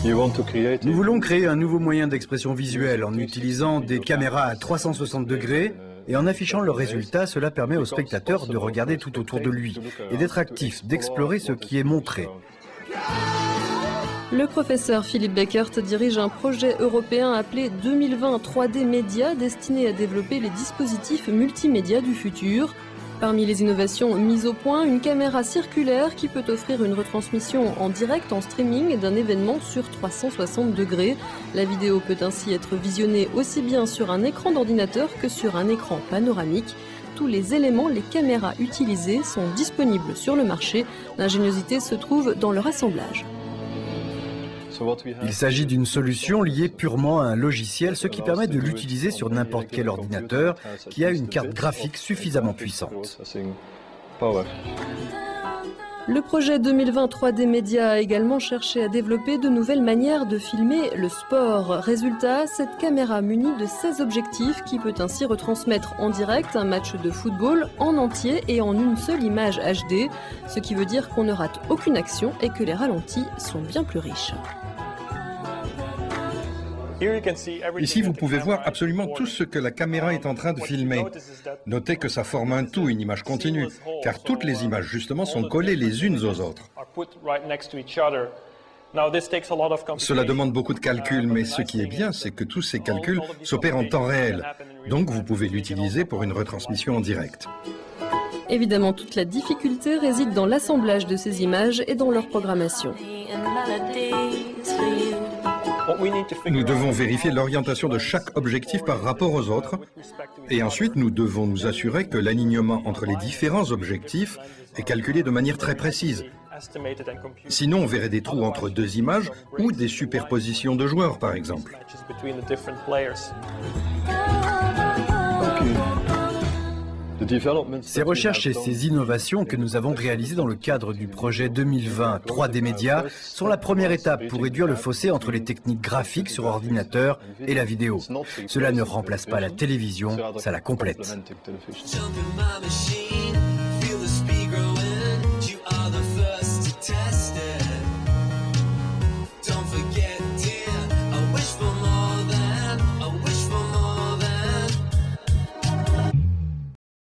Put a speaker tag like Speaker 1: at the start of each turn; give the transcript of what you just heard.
Speaker 1: Nous voulons créer un nouveau moyen d'expression visuelle en utilisant des caméras à 360 degrés et en affichant leurs résultats. Cela permet au spectateur de regarder tout autour de lui et d'être actif, d'explorer ce qui est montré.
Speaker 2: Le professeur Philippe Beckert dirige un projet européen appelé 2020 3D Média destiné à développer les dispositifs multimédia du futur. Parmi les innovations mises au point, une caméra circulaire qui peut offrir une retransmission en direct en streaming d'un événement sur 360 degrés. La vidéo peut ainsi être visionnée aussi bien sur un écran d'ordinateur que sur un écran panoramique. Tous les éléments, les caméras utilisées sont disponibles sur le marché. L'ingéniosité se trouve dans leur assemblage.
Speaker 1: Il s'agit d'une solution liée purement à un logiciel, ce qui permet de l'utiliser sur n'importe quel ordinateur qui a une carte graphique suffisamment puissante.
Speaker 2: Le projet 2020 3D Média a également cherché à développer de nouvelles manières de filmer le sport. Résultat, cette caméra munie de 16 objectifs qui peut ainsi retransmettre en direct un match de football en entier et en une seule image HD, ce qui veut dire qu'on ne rate aucune action et que les ralentis sont bien plus riches.
Speaker 3: Ici, vous pouvez voir absolument tout ce que la caméra est en train de filmer. Notez que ça forme un tout, une image continue, car toutes les images, justement, sont collées les unes aux autres. Cela demande beaucoup de calculs, mais ce qui est bien, c'est que tous ces calculs s'opèrent en temps réel. Donc, vous pouvez l'utiliser pour une retransmission en direct.
Speaker 2: Évidemment, toute la difficulté réside dans l'assemblage de ces images et dans leur programmation.
Speaker 3: Nous devons vérifier l'orientation de chaque objectif par rapport aux autres et ensuite nous devons nous assurer que l'alignement entre les différents objectifs est calculé de manière très précise. Sinon, on verrait des trous entre deux images ou des superpositions de joueurs, par exemple.
Speaker 1: Ces recherches et ces innovations que nous avons réalisées dans le cadre du projet 2020 3D Média sont la première étape pour réduire le fossé entre les techniques graphiques sur ordinateur et la vidéo. Cela ne remplace pas la télévision, ça la complète.